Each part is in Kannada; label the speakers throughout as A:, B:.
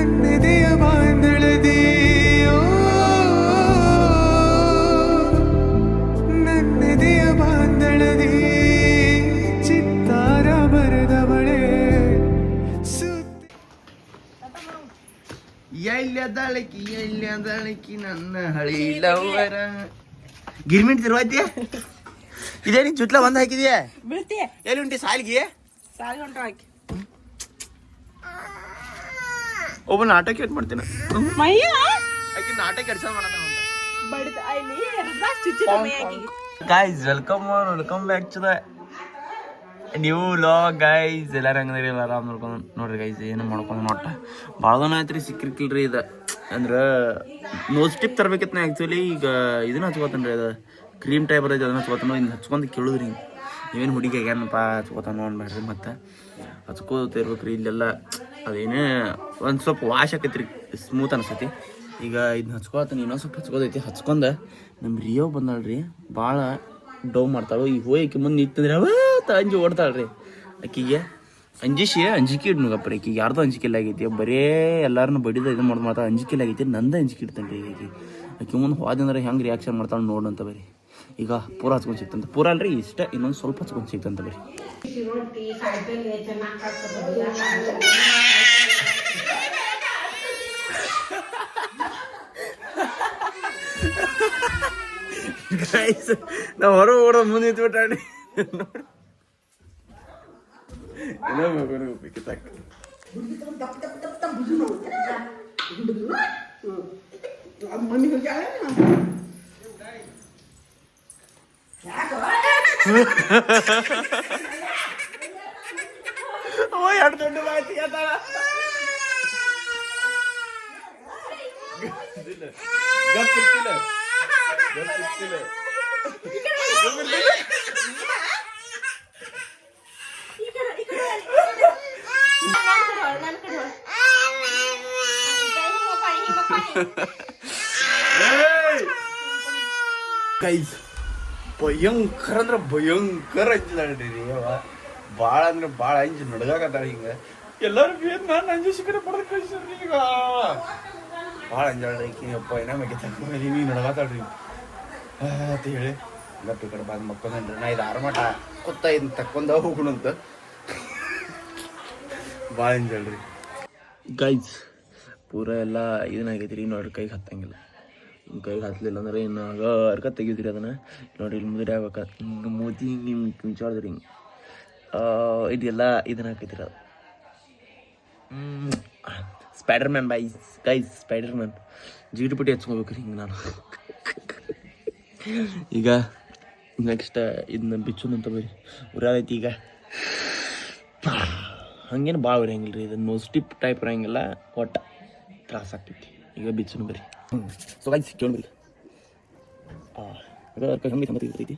A: ನನ್ನೆದೆಯ ಬಾಂಧಳದಿ ನನ್ನೆದೆಯ ಬಾಂಧಳದಿ ಚಿತ್ತಾರ ಬರೆದವಳೆ
B: ಎಲ್ಲದಳಕಿ ನನ್ನ ಹಳಿ ಲವ್ವರ ಗಿರ್ಮಿಟ್ ತಿರುವಾದ್ಯ ಇದೇ ನೀನ್ ಚುಟ್ಲ ಬಂದ್ ಹಾಕಿದ್ಯಾ
C: ಬೀಳ್ತೀಯ
B: ಎಲ್ಲಿ ಉಂಟಿ ಸಾಲಿಗೆ
C: ಸಾಲ್ಗೊಂಡು ಹಾಕಿ
B: ಒಬ್ಬ ನಾಟಕ ಏಟ್ ಮಾಡ್ತೀನಿ
C: ಮಯ್ಯ
B: ಆಕಿ ನಾಟಕ ಕೆಲಸ ಮಾಡತ್ತ
C: ಬಡಿದ ಅಲ್ಲಿ ಎರ್ದಾಕ್ ಚುಚ್ಚಿದ ಮೈಯಾಗಿ
B: guys welcome back to the new vlog guys ಎಲ್ಲಾರು ಹಂಗದ್ರಿ ಎಲ್ಲ ಆರಾಮ್ ನೋಡ್ಕೊಂಡು ನೋಡ್ರಿ ಗೈಸ್ ಏನು ಮಾಡ್ಕೊಂಡು ನೋಟ ಭಾಳ ದಿನ ಆಯ್ತು ರೀ ಸಿಕ್ಕಿರ್ಕಿಲ್ರಿ ಇದು ಅಂದ್ರೆ ನೋಸ್ ಟಿಪ್ ತರ್ಬೇಕಿತ್ತು ನಾ ಆ್ಯಕ್ಚುಲಿ ಈಗ ಇದನ್ನ ಹಚ್ಕೋತಾನೆ ರೀ ಅದು ಕ್ರೀಮ್ ಟೈಪ್ ಬರೋದು ಅದನ್ನ ಹಚ್ಕೋತಾನೋ ಇನ್ನು ಹಚ್ಕೊಂಡು ಕೇಳಿದ್ರಿ ನೀವೇನು ಹುಡುಗಿ ಆಗ್ಯಾನಪ್ಪ ಹಚ್ಕೋತಾನೋ ಅನ್ಬೇಡ್ರಿ ಮತ್ತು ಹಚ್ಕೋತಿರ್ಬೇಕು ರೀ ಇಲ್ಲೆಲ್ಲ ಅದೇನೇ ಒಂದು ಸ್ವಲ್ಪ ವಾಶ್ ಆಕೈತಿ ರೀ ಸ್ಮೂತ್ ಅನಿಸ್ತೈತಿ ಈಗ ಇದನ್ನ ಹಚ್ಕೊಳತ್ತಾನೆ ಇನ್ನೊಂದು ಸ್ವಲ್ಪ ಹಚ್ಕೋದೈತಿ ಹಚ್ಕೊಂಡು ನಮ್ಮ ರಿಯೋ ಬಂದಾಳ್ರಿ ಭಾಳ ಡೌ ಮಾಡ್ತಾಳು ಈಗ ಹೋಗಿ ಮುಂದೆ ನಿಂತಂದ್ರೆ ಅಂಜಿ ಓಡ್ತಾಳ್ರಿ ಆಕಿಗೆ ಅಂಜಿಕೆ ಇಡ್ನಗಪ್ಪ ರೀ ಆಕಿಗೆ ಯಾರ್ದು ಅಂಜಿಕೆ ಇಲ್ಲ ಆಗೈತಿ ಬರೇ ಎಲ್ಲಾರನ್ನ ಬಡಿದ ಇದು ಮಾಡ್ತಾ ಅಂಜಿಕೆ ಇಲ್ಲ ಆಗೈತಿ ನಂದು ಅಂಜಿಕೆ ಇಡ್ತಾನೆ ರೀ ಆಕಿ ಮುಂದೆ ಹೋದಂದ್ರೆ ಹೆಂಗೆ ರಿಯಾಕ್ಷನ್ ಮಾಡ್ತಾಳೆ ನೋಡಂತ ಬರೀ ಈಗ ಪೂರ ಹಚ್ಕೊಂಡು ಸಿಕ್ತಂತ ಪೂರ ಅಲ್ರಿ ಇಷ್ಟ ಇನ್ನೊಂದು ಸ್ವಲ್ಪ ಹಚ್ಕೊಂಡು ಸಿಕ್ತಂತ ಬರೀ ಗೈಸ್ ನಾವು ಹೊರ ಓಡೋ ಮುಂದೆ ನಿಂತ್ಬಿಟ್ಟಾಡಿ ಎರಡು ದೊಡ್ಡ ಮಾಹಿತಿ ಗಪ್ಪಿರ್ತಿಲ್ಲ ಗೈಸ್ ಭಯಂಕರ ಅಂದ್ರೆ ಭಯಂಕರ ಅಂಜಿದಾಳ್ರಿ ಭಾಳ ಅಂದ್ರೆ ಭಾಳ ಅಂಜಿ ನಡ್ಗಾಕತ್ತಾಳ ಹಿಂಗ ಎಲ್ಲರೂ ಬೇದ್ ನಾನು ಅಂಜಿ ಸಿಕ್ಕರೆ ಪಡೆದು ಕಳಿಸ್ರಿ ಈಗ ಭಾಳ ಅಂಜಾಳ್ರಿ ಅಪ್ಪ ಏನ ಮಗೆ ತಗೊಂಡು ನೀವು ನಡ್ಗಾತಾಳ್ರಿ ಅಂತ ಹೇಳಿ ಗಪ್ಪಿ ಕಡೆ ಬಂದು ಮಕ್ಕೊಂಡ್ರಿ ನಾ ಇದು ಆರ್ಮಟ ಕೊತ್ತ ಇದನ್ನ ತಕ್ಕೊಂಡ ಹೋಗೋಣಂತ ಭಾಳ ಅಂಜಾಳ್ರಿ ಗೈಸ್ ಪೂರ ಎಲ್ಲ ಇದನ್ನಾಗೈತಿ ರೀ ನೋಡ್ರಿ ಕೈಗೆ ಹತ್ತಂಗಿಲ್ಲ ಕೈಗೆ ಹತ್ತಲಿಲ್ಲ ಅಂದ್ರೆ ಇನ್ನು ಆಗ ಅರ್ಕ ತೆಗಿದ್ರಿ ಅದನ್ನು ನೋಡಿರಿ ಇಲ್ಲಿ ಮುದ್ರೆ ಆಗ್ಬೇಕು ಹಿಂಗೆ ಮೂತಿ ಹಿಂಗೆ ಕಿಂಚಾಡಿದ್ರಿ ಹಿಂಗೆ ಇದೆಲ್ಲ ಇದನ್ನ ಹಾಕೈತಿರ ಅದು Spider Man guys Spider Man ಜಿಗಿಟುಪಟ್ಟಿ ಹಚ್ಕೋಬೇಕ್ರಿ ಹಿಂಗೆ ನಾನು ಈಗ ನೆಕ್ಸ್ಟ್ ಇದನ್ನ ಬಿಚ್ಚೋದಂತ ಬರೀ ಉರಾದೈತಿ ಈಗ ಹಂಗೇನು ಭಾಳ ಉರಿಯಂಗಿಲ್ಲ ರೀ ಇದನ್ನು ಸ್ಟಿಪ್ ಟೈಪ್ ಇರೋಂಗಿಲ್ಲ ಒಟ್ಟು ತ್ರಾಸ ಆಗ್ತೈತಿ ಈಗ ಬಿಚ್ಚೋನು ಬರೀ ಸೊ ಗೈಸ್ ಕೇಳಿ ಬರೀ ಹಂಗೆ ಸಮತಿ ಇರ್ತೈತಿ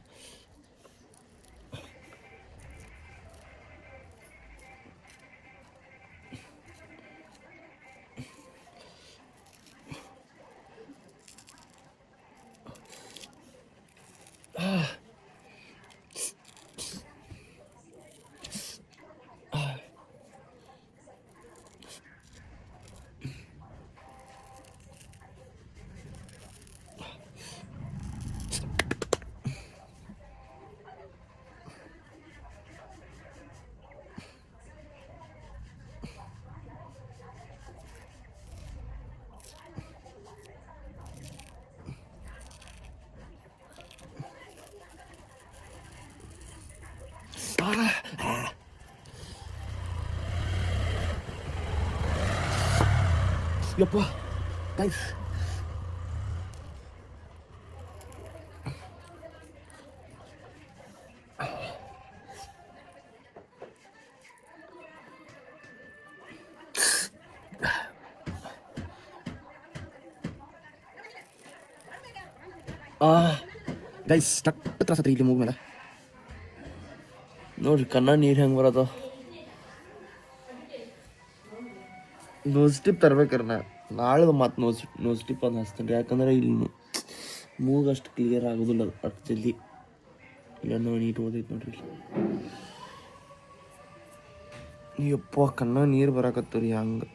B: ಯಪ್ಪ ಗೈಸ್ ಗೈಸ್ ಟಕ್ ತ್ರಾಸತ್ರಿ ಇಲ್ಲಿ ಮೂಗ್ ಮೇಲೆ ನೋಡ್ರಿ ಕಣ್ಣ ನೀರು ಹೆಂಗೆ ಬರೋದು ನೋಸ್ ಟಿಪ್ ತರ್ಬೇಕ್ರಿ ನಾಳೆ ಮತ್ತೆ ನೋಸ್ ಟಿಪ್ ಅಂತ ಹಚ್ತೇನೆ ರೀ ಯಾಕಂದ್ರೆ ಇಲ್ಲಿ ಮೂಗು ಅಷ್ಟು ಕ್ಲಿಯರ್ ಆಗೋದಿಲ್ಲ ಅದು ಅಷ್ಟು ಜಲ್ದಿ ಇಲ್ಲ ನೀಟ್ ಓದೈತೆ ನೋಡ್ರಿ ಯಪ್ಪ ಕಣ್ಣ ನೀರು ಬರಾಕತ್ತವ್ರಿ ಹಂಗೆ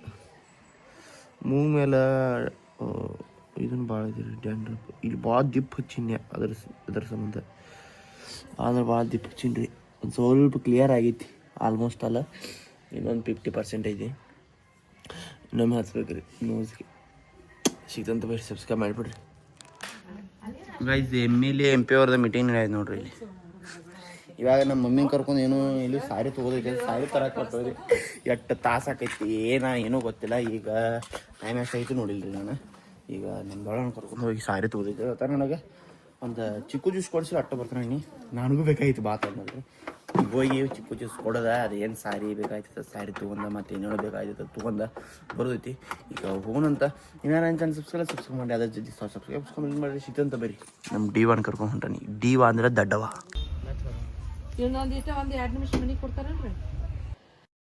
B: ಮೂಗ್ ಮೇಲೆ ಇದನ್ನು ಭಾಳ ಇದ್ರಿ ಡ್ಯಾಂಡ್ರಪ್ ಇಲ್ಲಿ ಭಾಳ ದಿಪ್ಪ ಹಚ್ಚಿನ್ಯ ಅದ್ರ ಸಂಬಂಧ ಅಂದ್ರೆ ಭಾಳ ದಿಪ್ಪ ಹಚ್ಚಿನಿ ರೀ ಒಂದು ಸ್ವಲ್ಪ ಕ್ಲಿಯರ್ ಆಗೈತಿ ಆಲ್ಮೋಸ್ಟ್ ಅಲ್ಲ ಇನ್ನೊಂದು 50% ಐತಿ ಇನ್ನೊಮ್ಮೆ ಹಚ್ಬೇಕು ರೀ ನೋಸ್ಗೆ ಸಿಗ್ತಂತ ಬರ್ರಿ ಸಬ್ಸ್ಕ್ರೈಬ್ ಮಾಡಿಬಿಡ್ರಿ ಗೈಸ್ MLA MP ಅವ್ರದ್ದು ಮೀಟಿಂಗ್ ನಡೆಯೋದು ನೋಡ್ರಿ ಇಲ್ಲಿ ಇವಾಗ ನಮ್ಮ ಮಮ್ಮಿನ ಕರ್ಕೊಂಡು ಏನೋ ಇಲ್ಲಿ ಸಾರಿ ತೊಗೋದೈತೆ ಸಾರಿ ತರಕ್ಕೆ ಕೊಟ್ಟೋದ್ರಿ ಎಷ್ಟು ತಾಸು ಆಕೈತಿ ಏನೂ ಗೊತ್ತಿಲ್ಲ ಈಗ ಟೈಮ್ ಎಷ್ಟಾಯ್ತು ನೋಡಿಲ್ರಿ ನಾನು ಈಗ ನಮ್ಮ ದೊಡ್ಡಣ್ಣ ಕರ್ಕೊಂಡು ಹೋಗಿ ಸಾರಿ ತೊಗೋದೈತೆ ಅತ್ತ ನನಗೆ ಒಂದು ಚಿಕ್ಕು ಜ್ಯೂಸ್ ಕೊಡಿಸಿ ಅಟ್ಟ ಬರ್ತಾನೆ ನನಗೂ ಬೇಕಾಗಿತ್ತು ಬಾತ್ ಅನ್ನೋದು ಈಗ ಹೋಗಿ ಚಿಕ್ಕು ಜ್ಯೂಸ್ ಕೊಡೋದ ಅದೇನು ಸಾರಿ ಬೇಕಾಯ್ತದ ಸಾರಿ ತೊಗೊಂಡ ಮತ್ತು ಏನೇನೋ ಬೇಕಾಯ್ತದ ತೊಗೊಂಡ ಬರೋದೈತಿ ಈಗ ಹೋಗೋಣಂತ ಏನಾರ ಚಾನಲ್ ಸಬ್ಸ್ಕ್ರೈಬ್ ಮಾಡಿ ಅದ್ರ ಜೊತೆ ಸಬ್ಸ್ಕ್ರೈಬ್ ಮಾಡಿ ಸಿಗ್ತಂತ ಬರ್ರಿ ನಮ್ಮ D1 ಕರ್ಕೊಂಡು ಹೊಂಟಾನಿ D1 ಅಂದ್ರೆ ದಡ್ಡವ
C: ಇನ್ನೊಂದಿಷ್ಟ ಒಂದು 2 ನಿಮಿಷ ಮನೆಗೆ ಕೊಡ್ತಾರಲ್ರಿ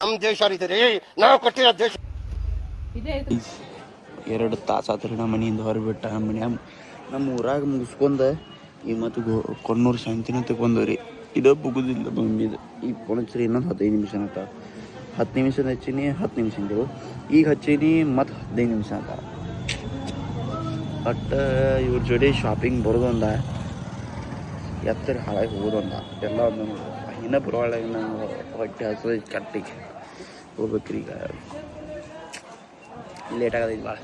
D: ನಮ್ಮ ದೇಶ ನಾವು ಕೊಟ್ಟಿರೋ ದೇಶ
C: ಇದೇ ಐತ್ರಿ
B: 2 ತಾಸು ಆತ್ರಿ ನಮ್ಮ ಮನೆಯಿಂದ ಹೊರಬಿಟ್ಟ ನಮ್ಮ ಮನ್ಯಾಗ ನಮ್ಮ ಊರಾಗ ಮುಗಿಸ್ಕೊಂಡ ಈ ಮತ್ತು ಕೊಣ್ಣೂರು ಶಾಂತಿನ ತಗೊಂಡವ್ರಿ ಇದು ಬುಗುದಿಲ್ಲ ಮಮ್ಮಿದು ಈಗ ಫೋನ್ ಹಚ್ಚಿರಿ ಇನ್ನೊಂದು 15 ನಿಮಿಷ ಅಂತ 10 ನಿಮಿಷದ ಹಚ್ಚೀನಿ 10 ನಿಮಿಷ ಅಂದೇವು ಈಗ ಹಚ್ಚೀನಿ ಮತ್ತು 15 ನಿಮಿಷ ಅಂತ ಬಟ್ ಇವ್ರ ಜೋಡಿ ಶಾಪಿಂಗ್ ಬರೋದೊಂದ ಎತ್ತರ ಹಾಳಾಗಿ ಹೋಗೋದೊಂದ ಎಲ್ಲ ಒಂದು ಇನ್ನೂ ಬರೋಳಾಗ ನಂಗೆ ಹೊಟ್ಟೆ ಹಸು ಕಟ್ಟಿಗೆ ಹೋಗ್ಬೇಕ್ರಿ ಈಗ ಲೇಟ್ ಆಗೋದೈತಿ ಭಾಳ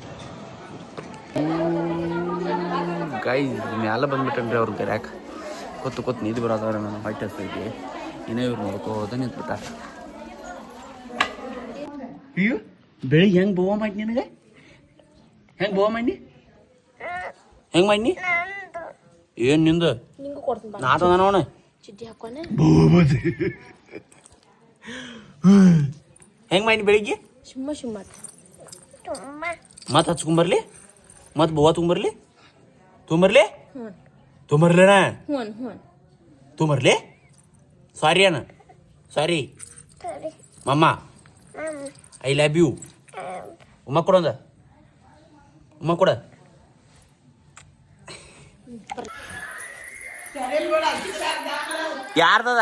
B: ಗೈಸ್ ಮ್ಯಾಲ ಬಂದ್ಬಿಟ್ಟನ್ರಿ ಅವ್ರ ಗರ್ಯಾಕ ಕೂತ್ ನಿಂತು ಬರೋದವ್ರೆ ನಾನು ಹೊಟ್ಟೆ ಹಸ್ತೈತಿ ಇನ್ನೇ ಇವ್ರು ನೋಡ್ಕೋದ ನಿಂತ್ಬಿಟ್ಟ ಅಯ್ಯೋ ಬೆಳಿಗ್ಗೆ ಹೆಂಗೆ ಬೋವ ಮಾಡಿ ನಿನಗೆ ಹೆಂಗೆ ಬೋವ ಮಾಡಿ ಹೆಂಗೆ ಮಾಡಿ ಏನು ನಿಂದು
C: ನಿಂಗೂ ಕೊಡ್ತೀನಿ
B: ನಾತದ ನೋಣ
C: ಚಿಡ್ಡಿ ಹಾಕೋಣ
B: ಹೆಂಗೆ ಮಾಡಿ ಬೆಳಿಗ್ಗೆ
C: ಸುಮ್ಮ
B: ಮತ್ತೆ ಹಚ್ಕೊಂಬರ್ಲಿ ಮತ್ತೆ ಬೋವಾ ತೊಗೊಂಬರ್ಲಿ ತೊಗೊಂಬರ್ಲೇನ ತೊಗೊಂಬರ್ಲಿ ಸಾರಿ ಅಣ್ಣ ಸಾರಿ ಮಮ್ಮ ಐ ಲವ್ ಯು ಉಮ್ಮ ಕೊಡೊಂದ ಉಮ್ಮ ಕೊಡ ಯಾರ್ದದ